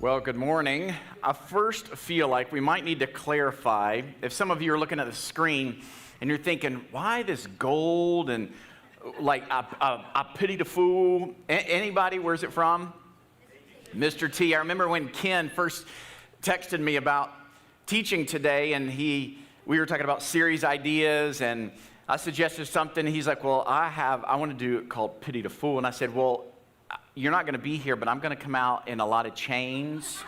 Well, good morning. I first feel like we might need to clarify, if some of you are looking at the screen and you're thinking, why this gold and like, I pity the fool. Anybody, where's it from? Mr. T. I remember when Ken first texted me about teaching today, and we were talking about series ideas, and I suggested something. He's like, well, I want to do it called Pity the Fool. And I said, well, you're not going to be here, but I'm going to come out in a lot of chains.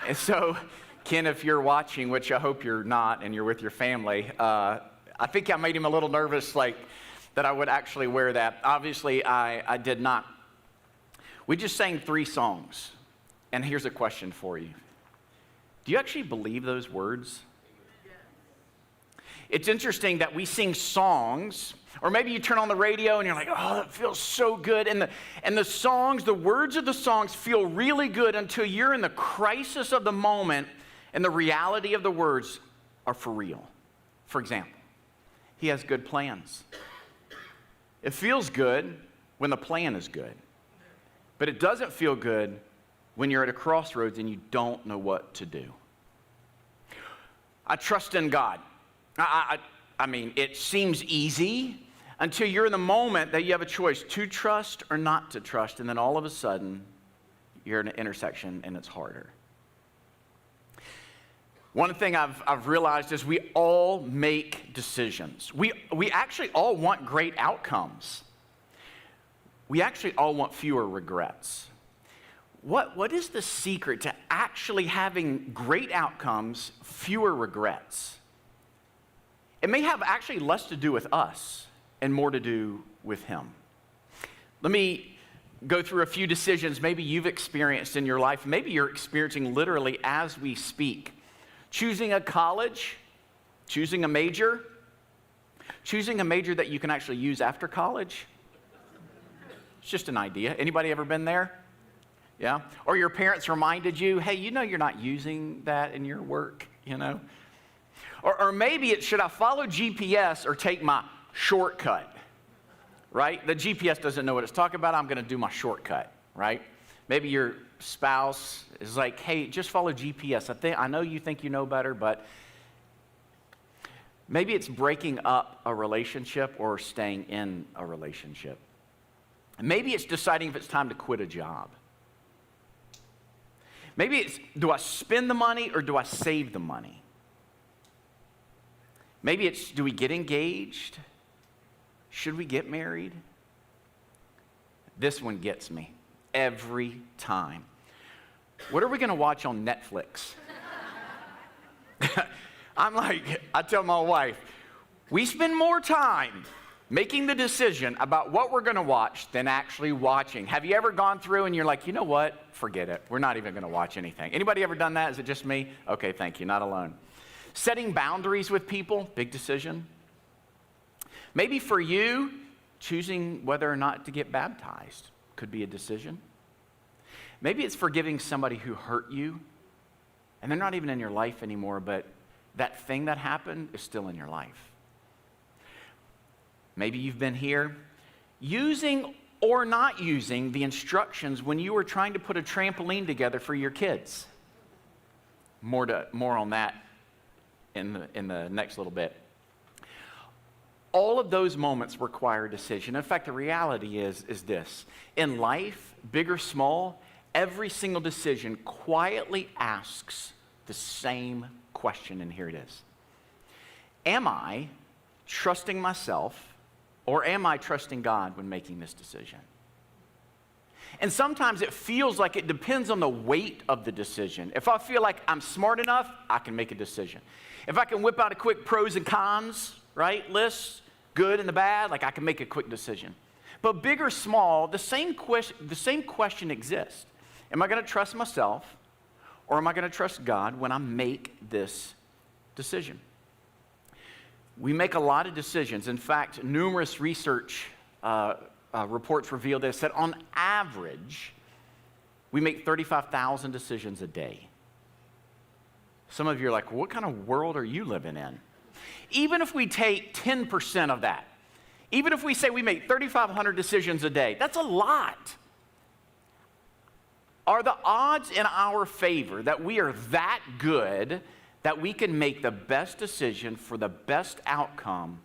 And so, Ken, if you're watching, which I hope you're not, and you're with your family, I think I made him a little nervous, like, that I would actually wear that. Obviously, I did not. We just sang 3 songs, and here's a question for you. Do you actually believe those words? It's interesting that we sing songs, or maybe you turn on the radio and you're like, oh, that feels so good. And the songs, the words of the songs feel really good until you're in the crisis of the moment and the reality of the words are for real. For example, he has good plans. It feels good when the plan is good, but it doesn't feel good when you're at a crossroads and you don't know what to do. I trust in God. I mean, it seems easy until you're in the moment that you have a choice to trust or not to trust, and then all of a sudden, you're in an intersection and it's harder. One thing I've realized is we all make decisions. We actually all want great outcomes. We actually all want fewer regrets. What is the secret to actually having great outcomes, fewer regrets? It may have actually less to do with us and more to do with Him. Let me go through a few decisions maybe you've experienced in your life. Maybe you're experiencing literally as we speak. Choosing a college, choosing a major that you can actually use after college. It's just an idea. Anybody ever been there? Yeah? Or your parents reminded you, hey, you know you're not using that in your work, you know? Or maybe it's, should I follow GPS or take my shortcut, right? The GPS doesn't know what it's talking about. I'm going to do my shortcut, right? Maybe your spouse is like, hey, just follow GPS. I know you think you know better, but maybe it's breaking up a relationship or staying in a relationship. Maybe it's deciding if it's time to quit a job. Maybe it's, do I spend the money or do I save the money? Maybe it's, do we get engaged? Should we get married? This one gets me every time. What are we going to watch on Netflix? I'm like, I tell my wife, we spend more time making the decision about what we're going to watch than actually watching. Have you ever gone through and you're like, you know what? Forget it. We're not even going to watch anything. Anybody ever done that? Is it just me? Okay, thank you. Not alone. Setting boundaries with people, big decision. Maybe for you, choosing whether or not to get baptized could be a decision. Maybe it's forgiving somebody who hurt you, and they're not even in your life anymore, but that thing that happened is still in your life. Maybe you've been here using or not using the instructions when you were trying to put a trampoline together for your kids. More on that in the next little bit. All of those moments require a decision. In fact, the reality is this. In life, big or small, every single decision quietly asks the same question, and here it is. Am I trusting myself, or am I trusting God when making this decision? And sometimes it feels like it depends on the weight of the decision. If I feel like I'm smart enough, I can make a decision. If I can whip out a quick pros and cons, right, list, good and the bad, like I can make a quick decision. But big or small, the same question exists. Am I going to trust myself, or am I going to trust God when I make this decision? We make a lot of decisions. In fact, numerous research reports reveal this, that on average, we make 35,000 decisions a day. Some of you are like, what kind of world are you living in? Even if we take 10% of that, even if we say we make 3,500 decisions a day, that's a lot. Are the odds in our favor that we are that good that we can make the best decision for the best outcome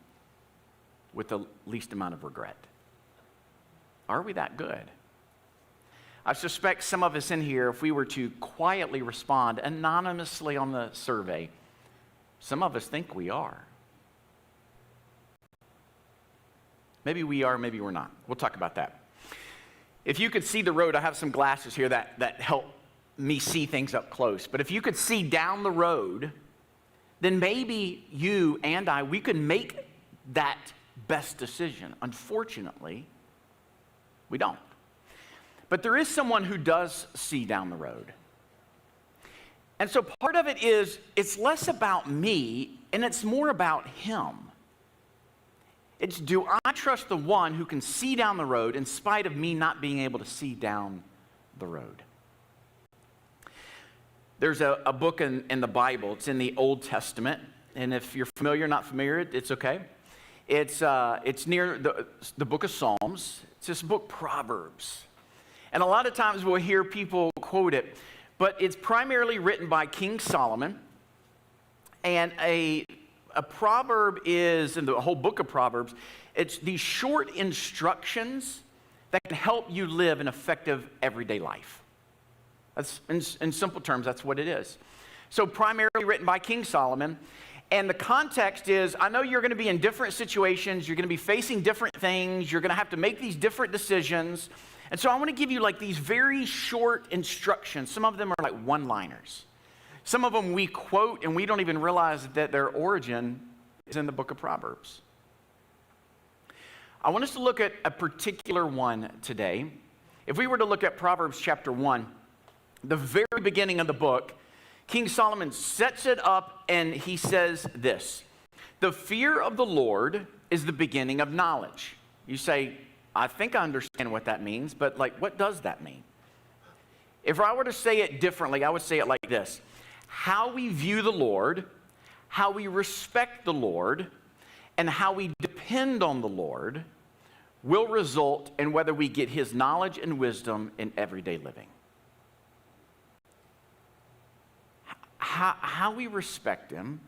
with the least amount of regret? Are we that good? I suspect some of us in here, if we were to quietly respond anonymously on the survey, some of us think we are. Maybe we are, maybe we're not. We'll talk about that. If you could see the road, I have some glasses here that help me see things up close. But if you could see down the road, then maybe you and I, we could make that best decision. Unfortunately, we don't. But there is someone who does see down the road. And so part of it is, it's less about me and it's more about him. It's, do I trust the one who can see down the road in spite of me not being able to see down the road? There's a book in the Bible. It's in the Old Testament. And if you're familiar or not familiar, it's okay. It's near the book of Psalms. It's this book, Proverbs. And a lot of times we'll hear people quote it. But it's primarily written by King Solomon. And a proverb is, in the whole book of Proverbs, it's these short instructions that can help you live an effective everyday life. That's, in simple terms, that's what it is. So primarily written by King Solomon. And the context is, I know you're going to be in different situations, you're going to be facing different things, you're going to have to make these different decisions. And so I want to give you like these very short instructions. Some of them are like one-liners. Some of them we quote and we don't even realize that their origin is in the book of Proverbs. I want us to look at a particular one today. If we were to look at Proverbs chapter 1, the very beginning of the book, King Solomon sets it up and he says this: the fear of the Lord is the beginning of knowledge. You say, I think I understand what that means, but like, what does that mean? If I were to say it differently, I would say it like this: how we view the Lord, how we respect the Lord, and how we depend on the Lord will result in whether we get his knowledge and wisdom in everyday living. How we respect him,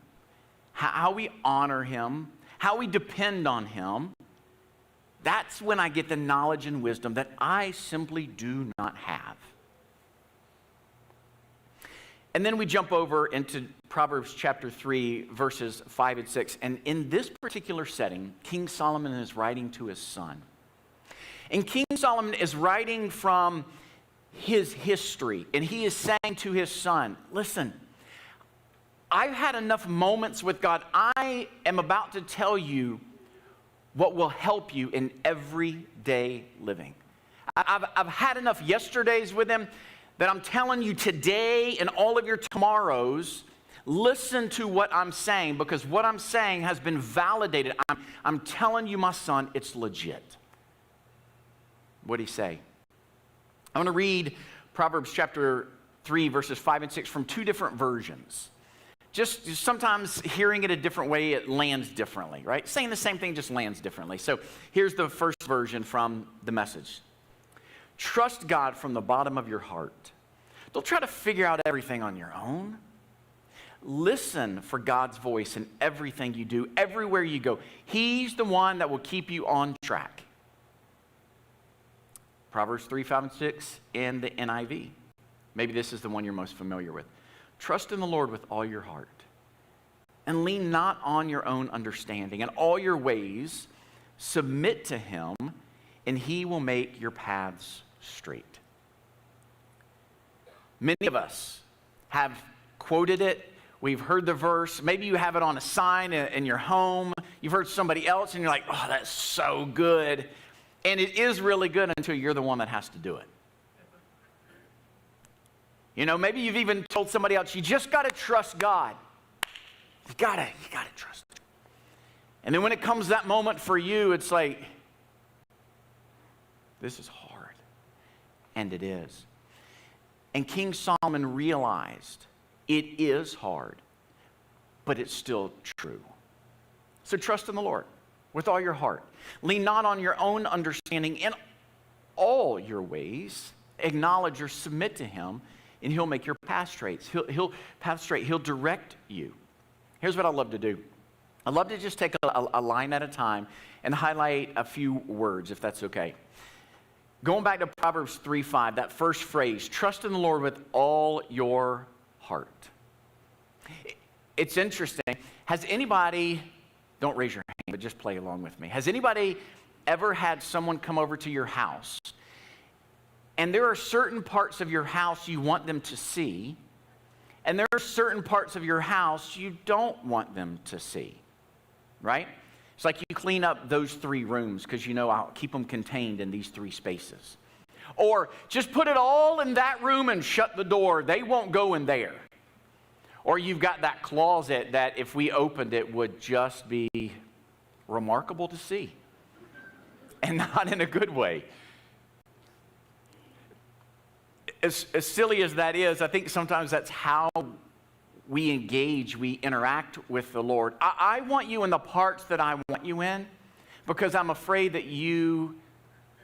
how we honor him, how we depend on him, that's when I get the knowledge and wisdom that I simply do not have. And then we jump over into Proverbs chapter 3, verses 5 and 6. And in this particular setting, King Solomon is writing to his son. And King Solomon is writing from his history. And he is saying to his son, listen, I've had enough moments with God. I am about to tell you what will help you in everyday living. I've had enough yesterdays with him that I'm telling you today and all of your tomorrows, listen to what I'm saying, because what I'm saying has been validated. I'm telling you, my son, it's legit. What'd he say? I want to read Proverbs chapter 3, verses 5 and 6 from two different versions. Just sometimes hearing it a different way, it lands differently, right? Saying the same thing just lands differently. So here's the first version from the Message. Trust God from the bottom of your heart. Don't try to figure out everything on your own. Listen for God's voice in everything you do, everywhere you go. He's the one that will keep you on track. Proverbs 3, 5, and 6 in the NIV. Maybe this is the one you're most familiar with. Trust in the Lord with all your heart, and lean not on your own understanding. In all your ways, submit to him, and he will make your paths straight. Many of us have quoted it. We've heard the verse. Maybe you have it on a sign in your home. You've heard somebody else, and you're like, oh, that's so good. And it is really good until you're the one that has to do it. You know, maybe you've even told somebody else, you just got to trust God. You got to trust him. And then when it comes that moment for you, it's like, this is hard. And it is. And King Solomon realized it is hard, but it's still true. So trust in the Lord with all your heart. Lean not on your own understanding. In all your ways, acknowledge or submit to him, and he'll make your path straight. He'll direct you. Here's what I love to do. I love to just take a line at a time and highlight a few words, if that's okay. Going back to Proverbs 3:5, that first phrase, trust in the Lord with all your heart. It's interesting. Has anybody, don't raise your hand, but just play along with me. Has anybody ever had someone come over to your house, and there are certain parts of your house you want them to see, and there are certain parts of your house you don't want them to see, right? It's like you clean up those 3 rooms because you know I'll keep them contained in these 3 spaces. Or just put it all in that room and shut the door. They won't go in there. Or you've got that closet that if we opened it would just be remarkable to see. And not in a good way. As silly as that is, I think sometimes that's how we engage, we interact with the Lord. I want you in the parts that I want you in because I'm afraid that you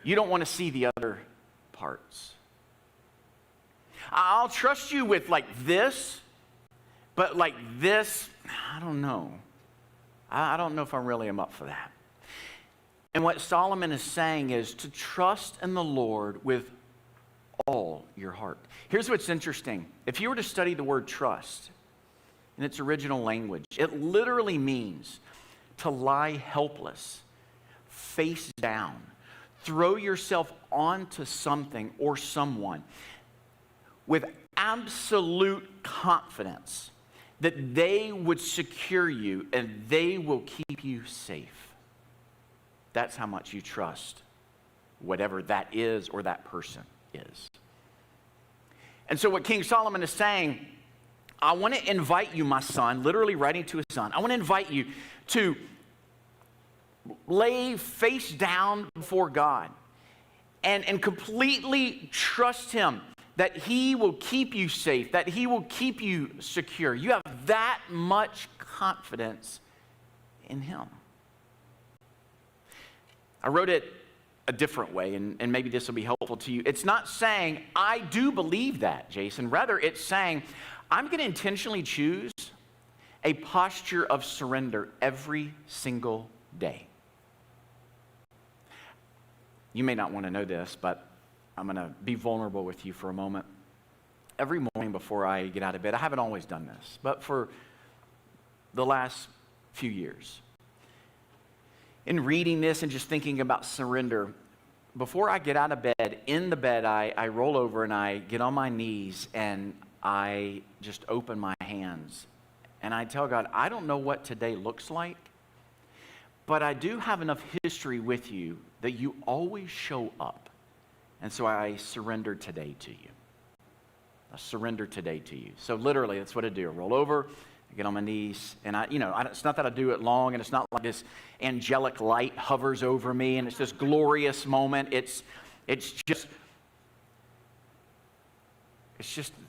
don't want to see the other parts. I'll trust you with like this, but like this, I don't know. I don't know if I really am up for that. And what Solomon is saying is to trust in the Lord with all your heart. Here's what's interesting. If you were to study the word trust in its original language, it literally means to lie helpless, face down, throw yourself onto something or someone with absolute confidence that they would secure you and they will keep you safe. That's how much you trust whatever that is or that person is. And so what King Solomon is saying, I want to invite you, my son, literally writing to his son, I want to invite you to lay face down before God and completely trust him that he will keep you safe, that he will keep you secure. You have that much confidence in him. I wrote it a different way, and maybe this will be helpful to you. It's not saying, I do believe that, Jason. Rather, it's saying, I'm going to intentionally choose a posture of surrender every single day. You may not want to know this, but I'm going to be vulnerable with you for a moment. Every morning before I get out of bed, I haven't always done this, but for the last few years, in reading this and just thinking about surrender, before I get out of bed, in the bed, I roll over and I get on my knees and I just open my hands. And I tell God, I don't know what today looks like, but I do have enough history with you that you always show up. And so I surrender today to you. I surrender today to you. So literally, that's what I do. I roll over, I get on my knees, and it's not that I do it long, and it's not like this angelic light hovers over me, and it's this glorious moment. It's just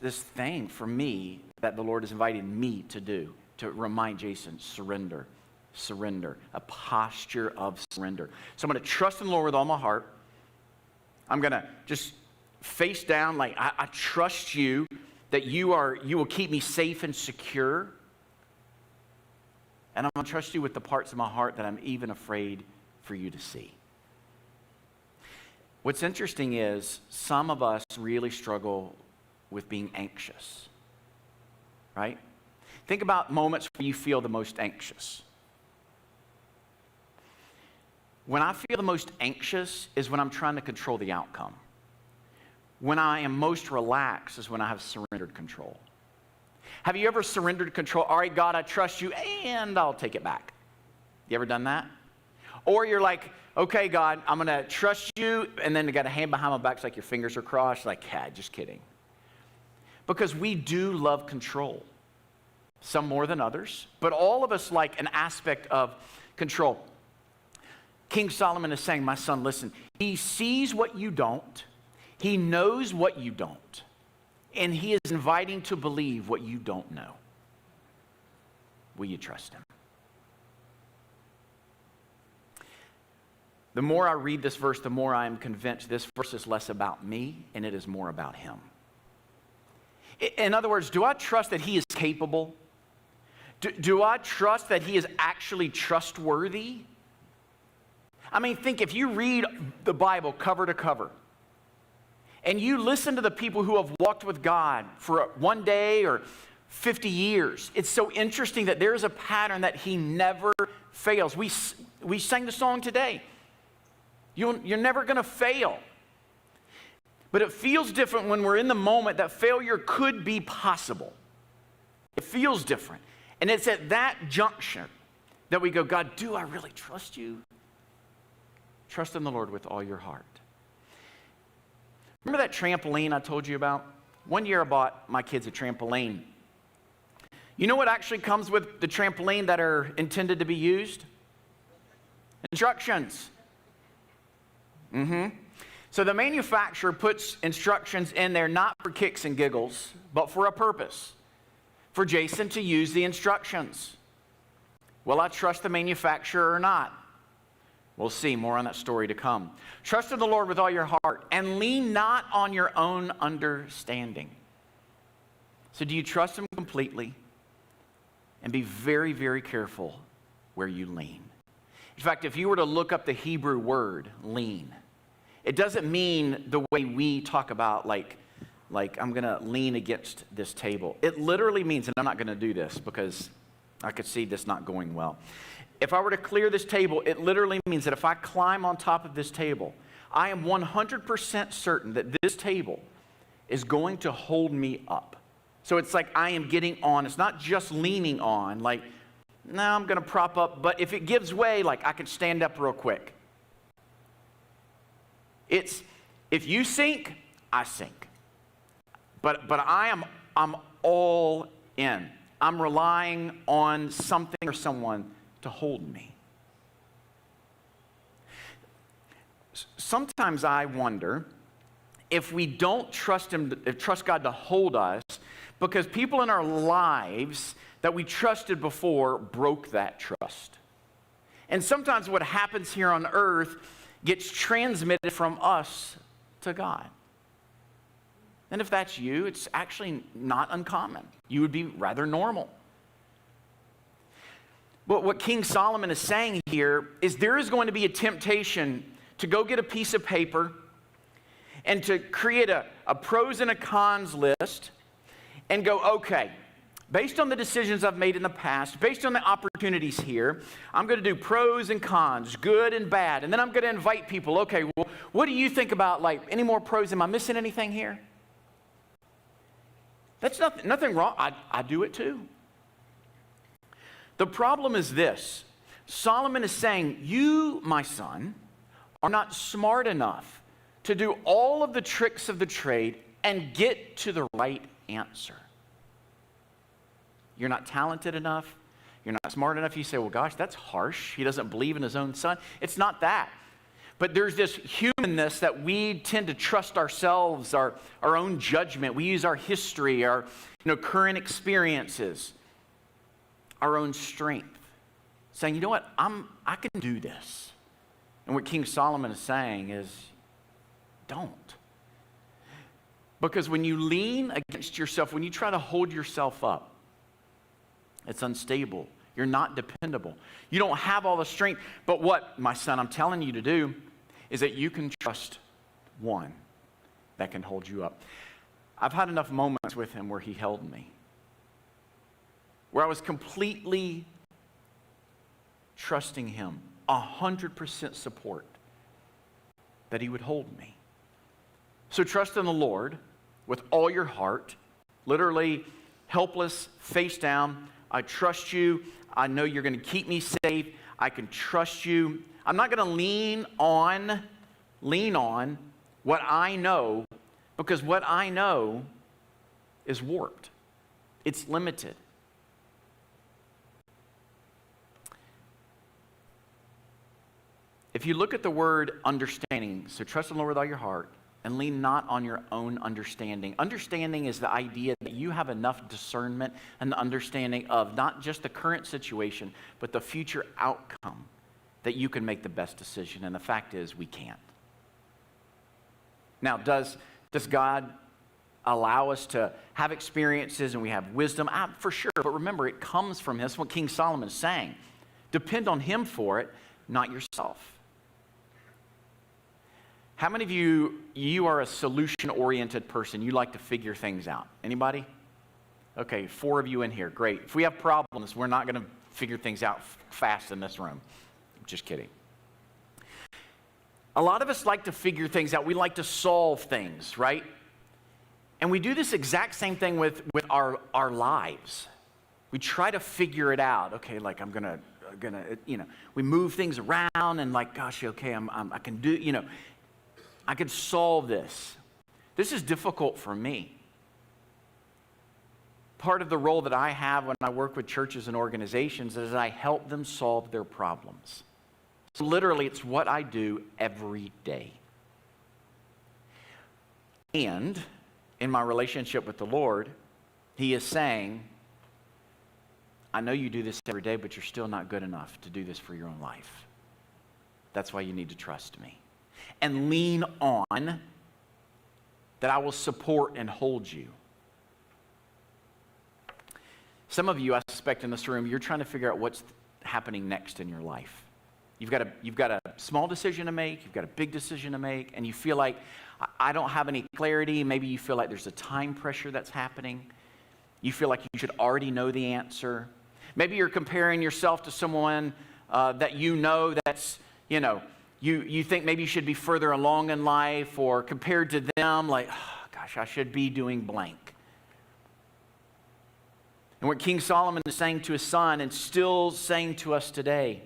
this thing for me that the Lord is inviting me to do, to remind Jason, surrender, a posture of surrender. So I'm going to trust in the Lord with all my heart. I'm going to just face down like I trust you that you will keep me safe and secure. And I'm going to trust you with the parts of my heart that I'm even afraid for you to see. What's interesting is some of us really struggle with being anxious, right? Think about moments where you feel the most anxious. When I feel the most anxious is when I'm trying to control the outcome. When I am most relaxed is when I have surrendered control. Have you ever surrendered control? All right, God, I trust you, and I'll take it back. You ever done that? Or you're like, okay, God, I'm going to trust you, and then you got a hand behind my back, it's like your fingers are crossed, like, yeah, just kidding. Because we do love control. Some more than others, but all of us like an aspect of control. King Solomon is saying, my son, listen, he sees what you don't, he knows what you don't, and he is inviting to believe what you don't know. Will you trust him? The more I read this verse, the more I am convinced this verse is less about me and it is more about him. In other words, do I trust that he is capable? Do I trust that he is actually trustworthy? I mean, think if you read the Bible cover to cover, and you listen to the people who have walked with God for one day or 50 years, it's so interesting that there is a pattern that he never fails. We sang the song today. You're never going to fail. But it feels different when we're in the moment that failure could be possible. It feels different. And it's at that juncture that we go, God, do I really trust you? Trust in the Lord with all your heart. Remember that trampoline I told you about? One year I bought my kids a trampoline. You know what actually comes with the trampoline that are intended to be used? Instructions. So the manufacturer puts instructions in there not for kicks and giggles, but for a purpose. For Jason to use the instructions. Will I trust the manufacturer or not? We'll see more on that story to come. Trust in the Lord with all your heart and lean not on your own understanding. So do you trust him completely? And be very, very careful where you lean. In fact, if you were to look up the Hebrew word, lean, it doesn't mean the way we talk about like I'm going to lean against this table. It literally means, and I'm not going to do this because I could see this not going well. If I were to clear this table, it literally means that if I climb on top of this table, I am 100% certain that this table is going to hold me up. So it's like I am getting on. It's not just leaning on, like, no, I'm going to prop up. But if it gives way, like I can stand up real quick. It's, if you sink, I sink. But I'm all in. I'm relying on something or someone to hold me. Sometimes I wonder if we don't trust God to hold us because people in our lives that we trusted before broke that trust. And sometimes what happens here on earth gets transmitted from us to God. And if that's you, it's actually not uncommon. You would be rather normal. But what King Solomon is saying here is there is going to be a temptation to go get a piece of paper and to create a pros and a cons list and go, okay, based on the decisions I've made in the past, based on the opportunities here, I'm going to do pros and cons, good and bad. And then I'm going to invite people, okay, well, what do you think about, like, any more pros? Am I missing anything here? That's nothing wrong. I do it too. The problem is this. Solomon is saying, you, my son, are not smart enough to do all of the tricks of the trade and get to the right answer. You're not talented enough. You're not smart enough. You say, well, gosh, that's harsh. He doesn't believe in his own son. It's not that. But there's this humanness that we tend to trust ourselves, our own judgment. We use our history, our current experiences, our own strength, saying, you know what, I can do this. And what King Solomon is saying is, don't. Because when you lean against yourself, when you try to hold yourself up, it's unstable. You're not dependable. You don't have all the strength. But what, my son, I'm telling you to do is that you can trust one that can hold you up. I've had enough moments with him where he held me, where I was completely trusting him, 100% support, that he would hold me. So trust in the Lord with all your heart, literally helpless, face down. I trust you. I know you're going to keep me safe. I can trust you. I'm not going to lean on what I know, because what I know is warped. It's limited. If you look at the word understanding, so trust in the Lord with all your heart and lean not on your own understanding. Understanding is the idea that you have enough discernment and understanding of not just the current situation, but the future outcome that you can make the best decision. And the fact is, we can't. Now, does God allow us to have experiences and we have wisdom? For sure, but remember, it comes from Him. That's what King Solomon is saying. Depend on Him for it, not yourself. How many of you are a solution-oriented person? You like to figure things out. Anybody? Okay, 4 of you in here. Great. If we have problems, we're not going to figure things out fast in this room. Just kidding. A lot of us like to figure things out. We like to solve things, right? And we do this exact same thing with our lives. We try to figure it out. Okay, like I'm gonna, we move things around and like, gosh, okay, I can do, I could solve this. This is difficult for me. Part of the role that I have when I work with churches and organizations is I help them solve their problems. So literally, it's what I do every day. And in my relationship with the Lord, He is saying, I know you do this every day, but you're still not good enough to do this for your own life. That's why you need to trust me. And lean on that I will support and hold you. Some of you, I suspect in this room, you're trying to figure out what's happening next in your life. You've got a small decision to make, you've got a big decision to make, and you feel like, I don't have any clarity. Maybe you feel like there's a time pressure that's happening. You feel like you should already know the answer. Maybe you're comparing yourself to someone that that's, you think maybe you should be further along in life, or compared to them, like, oh, gosh, I should be doing blank. And what King Solomon is saying to his son and still saying to us today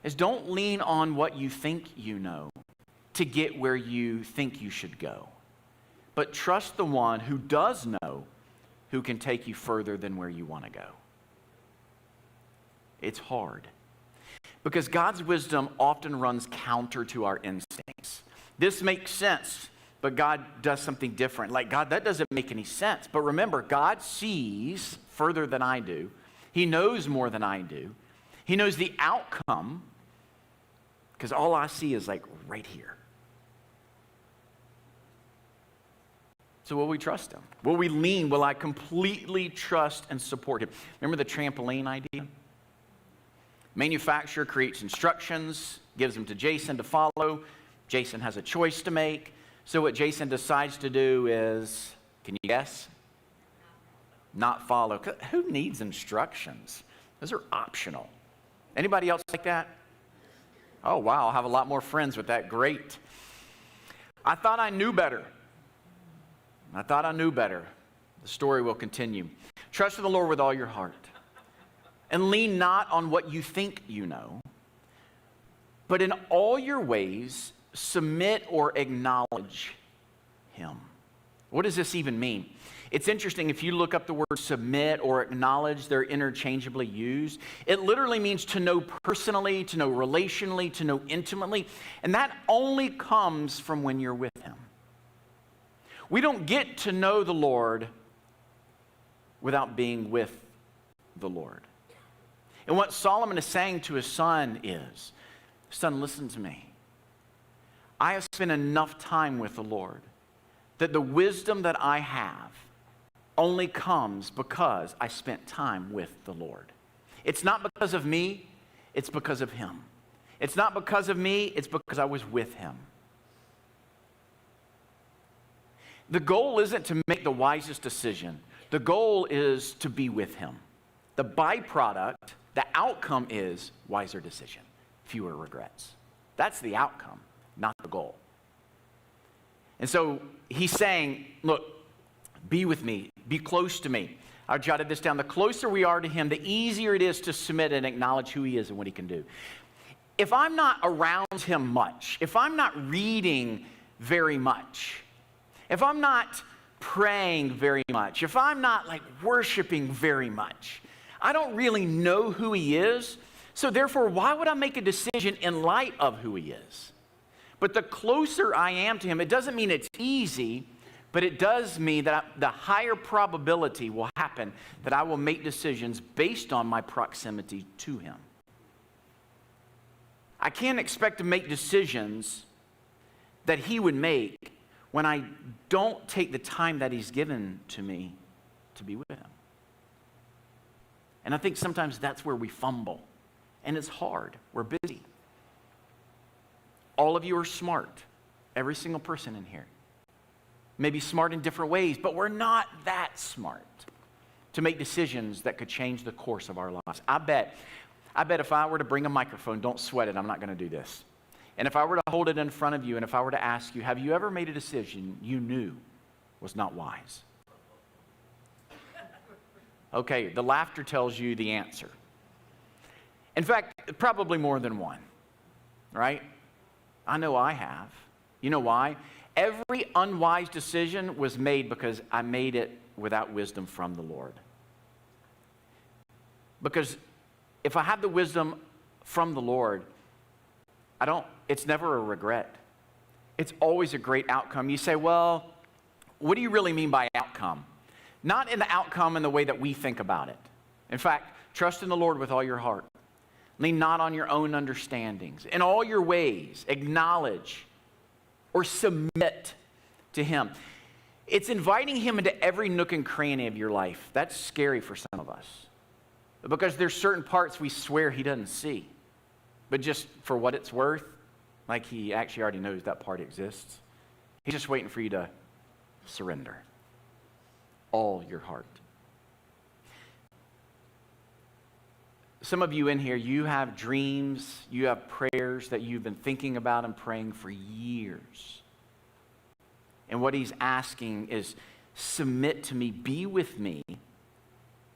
is don't lean on what you think you know to get where you think you should go, but trust the one who does know, who can take you further than where you want to go. It's hard because God's wisdom often runs counter to our instincts. This makes sense, but God does something different. Like, God, that doesn't make any sense. But remember, God sees further than I do. He knows more than I do. He knows the outcome, because all I see is like right here. So will we trust Him? Will we lean? Will I completely trust and support Him? Remember the trampoline idea? Manufacturer creates instructions, gives them to Jason to follow. Jason has a choice to make. So what Jason decides to do is, can you guess? Not follow. Who needs instructions? Those are optional. Anybody else like that? Oh, wow, I'll have a lot more friends with that. Great. I thought I knew better. The story will continue. Trust in the Lord with all your heart. And lean not on what you think you know, but in all your ways, submit or acknowledge Him. What does this even mean? It's interesting, if you look up the word submit or acknowledge, they're interchangeably used. It literally means to know personally, to know relationally, to know intimately, and that only comes from when you're with Him. We don't get to know the Lord without being with the Lord. And what Solomon is saying to his son is, son, listen to me. I have spent enough time with the Lord that the wisdom that I have only comes because I spent time with the Lord. It's not because of me, it's because of Him. It's not because of me, it's because I was with Him. The goal isn't to make the wisest decision. The goal is to be with Him. The byproduct, the outcome is wiser decision, fewer regrets. That's the outcome, not the goal. And so he's saying, look, be with me, be close to me. I jotted this down. The closer we are to Him, the easier it is to submit and acknowledge who He is and what He can do. If I'm not around Him much, if I'm not reading very much, if I'm not praying very much, if I'm not like worshiping very much, I don't really know who He is. So therefore, why would I make a decision in light of who He is? But the closer I am to Him, it doesn't mean it's easy, but it does mean that the higher probability will happen that I will make decisions based on my proximity to Him. I can't expect to make decisions that he would make when I don't take the time that he's given to me to be with him. And I think sometimes that's where we fumble. And it's hard. We're busy. All of you are smart. Every single person in here. Maybe smart in different ways, but we're not that smart to make decisions that could change the course of our lives. I bet if I were to bring a microphone, don't sweat it, I'm not going to do this. And if I were to hold it in front of you, and if I were to ask you, have you ever made a decision you knew was not wise? Okay, the laughter tells you the answer. In fact, probably more than one, right? I know I have. You know why? Every unwise decision was made because I made it without wisdom from the Lord. Because if I have the wisdom from the Lord, it's never a regret. It's always a great outcome. You say, well, what do you really mean by outcome? Not in the outcome in the way that we think about it. In fact, trust in the Lord with all your heart. Lean not on your own understandings. In all your ways, acknowledge or submit to him. It's inviting him into every nook and cranny of your life. That's scary for some of us. Because there's certain parts we swear he doesn't see. But just for what it's worth, like he actually already knows that part exists. He's just waiting for you to surrender all your heart. Some of you in here, you have dreams, you have prayers that you've been thinking about and praying for years. And what he's asking is, submit to me, be with me.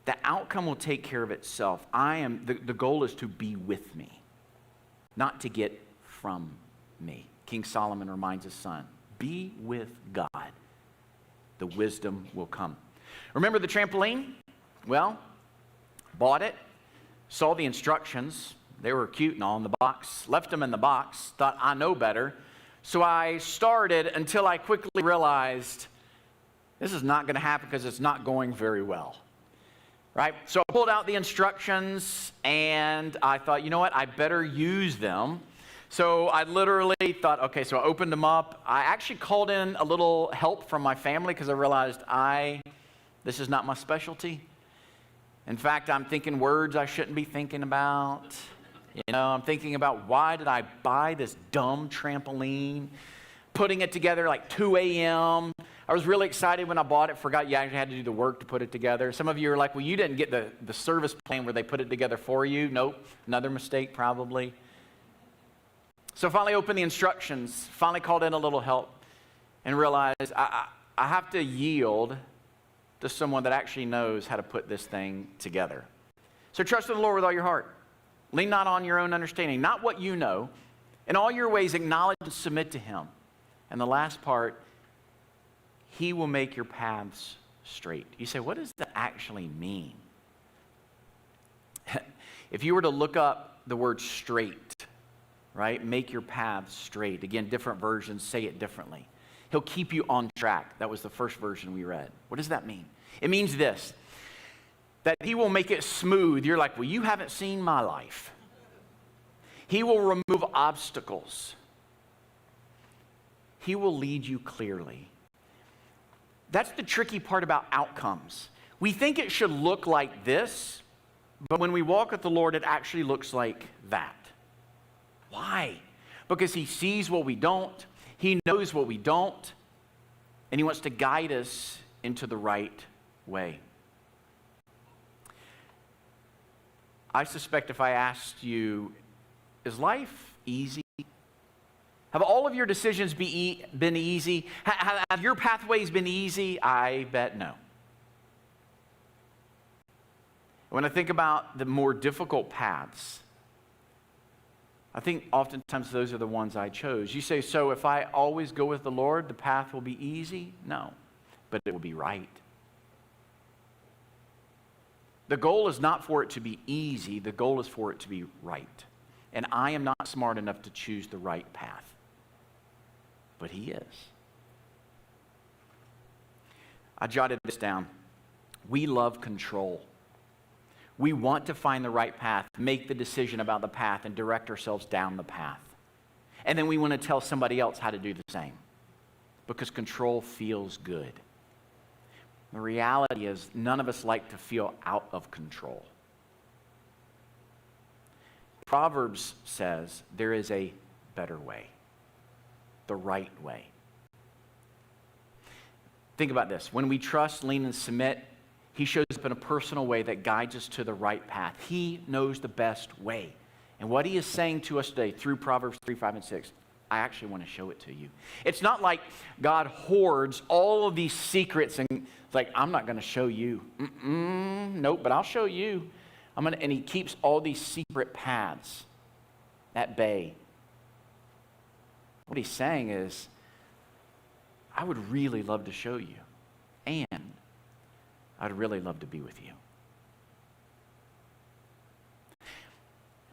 The outcome will take care of itself. The goal is to be with me, not to get from me. King Solomon reminds his son, be with God. The wisdom will come. Remember the trampoline? Well, bought it, saw the instructions. They were cute and all in the box. Left them in the box, thought I know better. So I started until I quickly realized this is not going to happen because it's not going very well. Right? So I pulled out the instructions and I thought, you know what? I better use them. So I literally thought, okay, so I opened them up. I actually called in a little help from my family because I realized this is not my specialty. In fact, I'm thinking words I shouldn't be thinking about. I'm thinking about why did I buy this dumb trampoline? Putting it together like 2 a.m. I was really excited when I bought it. Forgot you actually had to do the work to put it together. Some of you are like, well, you didn't get the service plan where they put it together for you. Nope. Another mistake probably. So I finally opened the instructions, finally called in a little help, and realized I have to yield to someone that actually knows how to put this thing together. So trust in the Lord with all your heart. Lean not on your own understanding, not what you know. In all your ways, acknowledge and submit to him. And the last part, he will make your paths straight. You say, what does that actually mean? If you were to look up the word straight, right? Make your paths straight. Again, different versions say it differently. He'll keep you on track. That was the first version we read. What does that mean? It means this, that he will make it smooth. You're like, well, you haven't seen my life. He will remove obstacles. He will lead you clearly. That's the tricky part about outcomes. We think it should look like this, but when we walk with the Lord, it actually looks like that. Why? Because he sees what we don't, he knows what we don't, and he wants to guide us into the right way. I suspect if I asked you, is life easy? Have all of your decisions been easy? Have your pathways been easy? I bet no. When I think about the more difficult paths, I think oftentimes those are the ones I chose. You say, so if I always go with the Lord, the path will be easy? No, but it will be right. The goal is not for it to be easy. The goal is for it to be right. And I am not smart enough to choose the right path. But he is. I jotted this down. We love control. We want to find the right path, make the decision about the path, and direct ourselves down the path. And then we want to tell somebody else how to do the same because control feels good. The reality is none of us like to feel out of control. Proverbs says there is a better way, the right way. Think about this. When we trust, lean, and submit, he shows up in a personal way that guides us to the right path. He knows the best way. And what he is saying to us today through Proverbs 3, 5, and 6, I actually want to show it to you. It's not like God hoards all of these secrets and it's like, I'm not going to show you. Nope, but I'll show you. And he keeps all these secret paths at bay. What he's saying is, I would really love to show you. And I'd really love to be with you.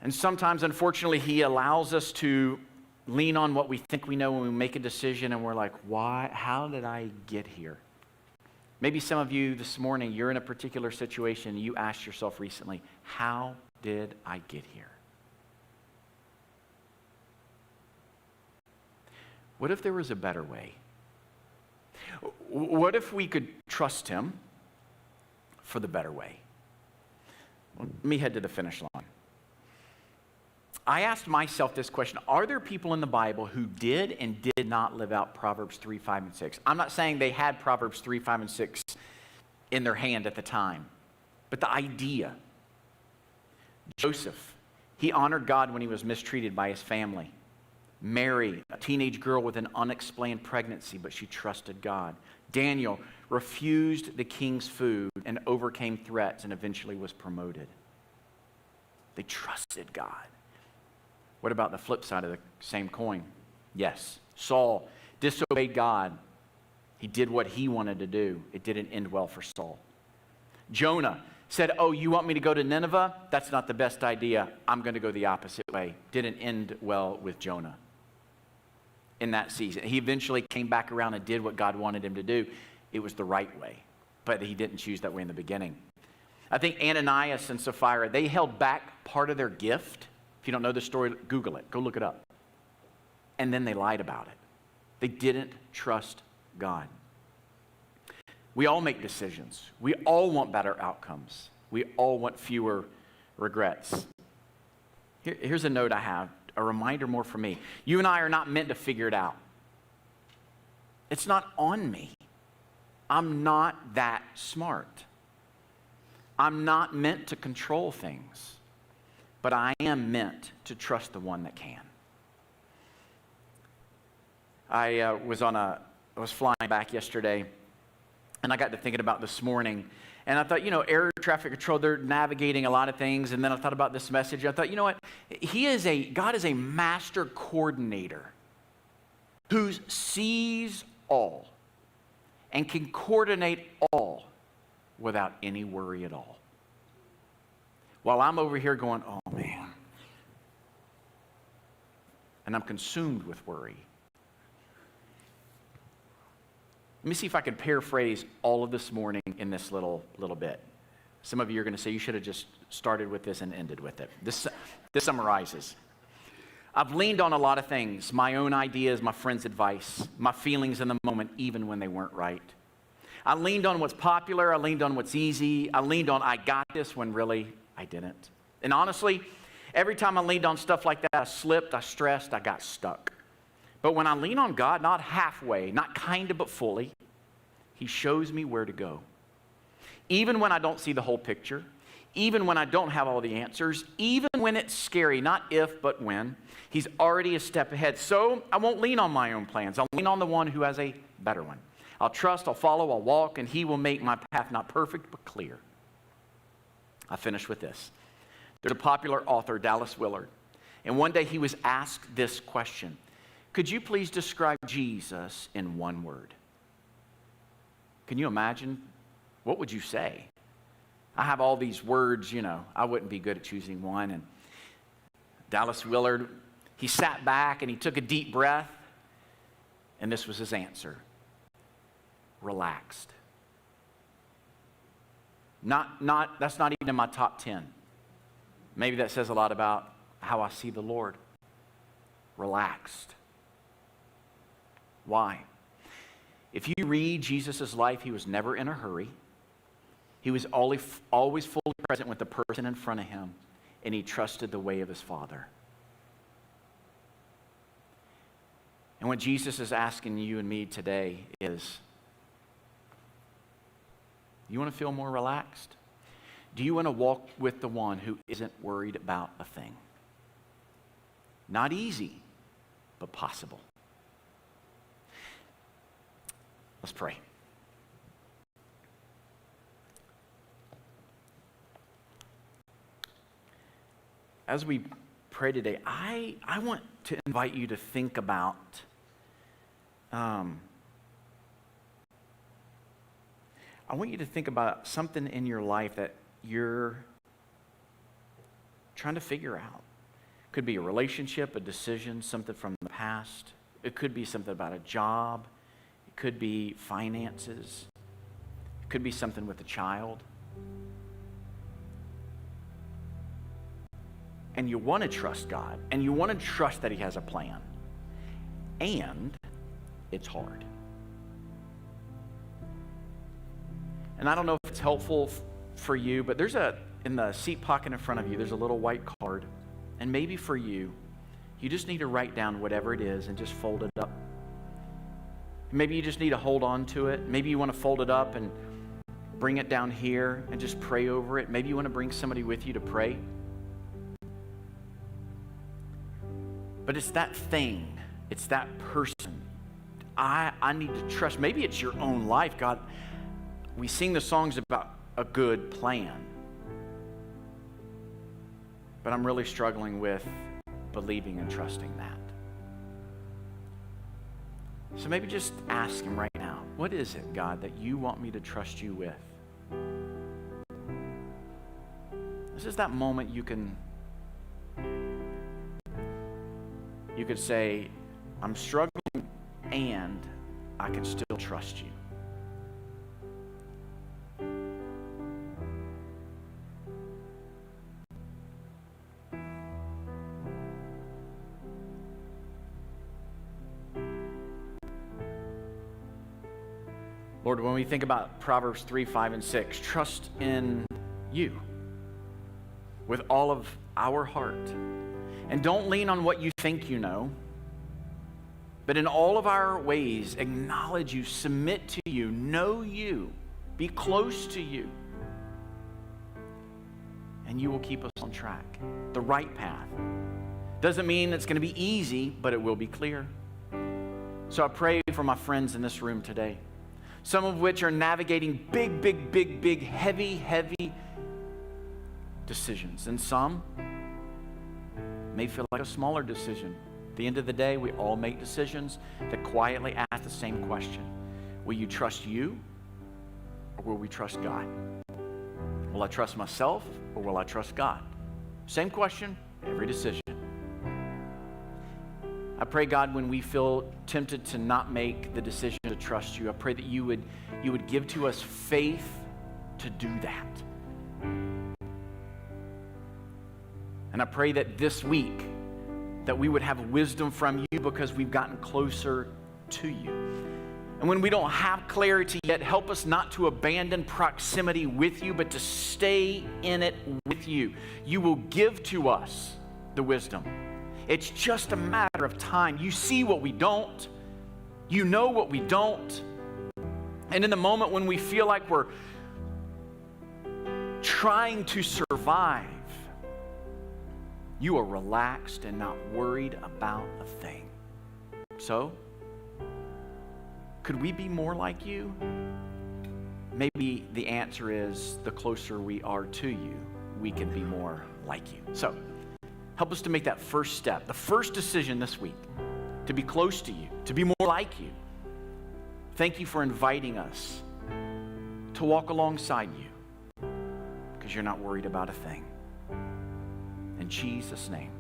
And sometimes, unfortunately, he allows us to lean on what we think we know when we make a decision and we're like, why? How did I get here? Maybe some of you this morning, you're in a particular situation, you asked yourself recently, how did I get here? What if there was a better way? What if we could trust him for the better way? Well, let me head to the finish line. I asked myself this question: are there people in the Bible who did and did not live out Proverbs 3, 5, and 6? I'm not saying they had Proverbs 3, 5, and 6 in their hand at the time, but the idea. Joseph, he honored God when he was mistreated by his family. Mary, a teenage girl with an unexplained pregnancy, but she trusted God. Daniel refused the king's food and overcame threats and eventually was promoted. They trusted God. What about the flip side of the same coin? Yes, Saul disobeyed God. He did what he wanted to do. It didn't end well for Saul. Jonah said, oh, you want me to go to Nineveh? That's not the best idea. I'm going to go the opposite way. Didn't end well with Jonah in that season. He eventually came back around and did what God wanted him to do. It was the right way, but he didn't choose that way in the beginning. I think Ananias and Sapphira, they held back part of their gift. If you don't know the story, Google it. Go look it up. And then they lied about it. They didn't trust God. We all make decisions. We all want better outcomes. We all want fewer regrets. Here's a note I have, a reminder more for me. You and I are not meant to figure it out. It's not on me. I'm not that smart. I'm not meant to control things, but I am meant to trust the one that can. I was flying back yesterday, and I got to thinking about this morning, and I thought, air traffic control, they're navigating a lot of things, and then I thought about this message. I thought, you know what? God is a master coordinator who sees all and can coordinate all without any worry at all. While I'm over here going, oh man, and I'm consumed with worry. Let me see if I can paraphrase all of this morning in this little bit. Some of you are going to say, you should have just started with this and ended with it. This summarizes. I've leaned on a lot of things, my own ideas, my friends' advice, my feelings in the moment, even when they weren't right. I leaned on what's popular. I leaned on what's easy. I leaned on, I got this, when really I didn't. And honestly, every time I leaned on stuff like that, I slipped, I stressed, I got stuck. But when I lean on God, not halfway, not kind of, but fully, he shows me where to go. Even when I don't see the whole picture, even when I don't have all the answers, even when it's scary, not if, but when, he's already a step ahead. So I won't lean on my own plans. I'll lean on the one who has a better one. I'll trust, I'll follow, I'll walk, and he will make my path not perfect, but clear. I'll finish with this. There's a popular author, Dallas Willard, and one day he was asked this question: could you please describe Jesus in one word? Can you imagine? What would you say? I have all these words, I wouldn't be good at choosing one. And Dallas Willard, he sat back and he took a deep breath, and this was his answer: relaxed. That's not even in my top 10. Maybe that says a lot about how I see the Lord. Relaxed. Why? If you read Jesus' life, he was never in a hurry. He was always fully present with the person in front of him, and he trusted the way of his Father. And what Jesus is asking you and me today is, you want to feel more relaxed? Do you want to walk with the one who isn't worried about a thing? Not easy, but possible. Let's pray. As we pray today, I want to invite you to think about I want you to think about something in your life that you're trying to figure out. It could be a relationship, a decision, something from the past. It could be something about a job. It could be finances. It could be something with a child. And you want to trust God, and you want to trust that he has a plan. And it's hard. And I don't know if it's helpful for you, but in the seat pocket in front of you, there's a little white card. And maybe for you, you just need to write down whatever it is and just fold it up. Maybe you just need to hold on to it. Maybe you want to fold it up and bring it down here and just pray over it. Maybe you want to bring somebody with you to pray. But it's that thing. It's that person. I need to trust. Maybe it's your own life. God, we sing the songs about a good plan. But I'm really struggling with believing and trusting that. So maybe just ask him right now, what is it, God, that you want me to trust you with? This is that moment you could say, I'm struggling and I can still trust you. Lord, when we think about Proverbs 3, 5, and 6, trust in you with all of our heart. And don't lean on what you think you know, but in all of our ways, acknowledge you, submit to you, know you, be close to you. And you will keep us on track, the right path. Doesn't mean it's going to be easy, but it will be clear. So I pray for my friends in this room today, some of which are navigating big, heavy decisions. And some may feel like a smaller decision. At the end of the day, we all make decisions that quietly ask the same question. Will you trust you, or will we trust God? Will I trust myself, or will I trust God? Same question, every decision. I pray, God, when we feel tempted to not make the decision to trust you, I pray that you would give to us faith to do that. And I pray that this week, that we would have wisdom from you because we've gotten closer to you. And when we don't have clarity yet, help us not to abandon proximity with you, but to stay in it with you. You will give to us the wisdom. It's just a matter of time. You see what we don't. You know what we don't. And in the moment when we feel like we're trying to survive, you are relaxed and not worried about a thing. So, could we be more like you? Maybe the answer is the closer we are to you, we can be more like you. So, help us to make that first step, the first decision this week, to be close to you, to be more like you. Thank you for inviting us to walk alongside you because you're not worried about a thing. In Jesus' name.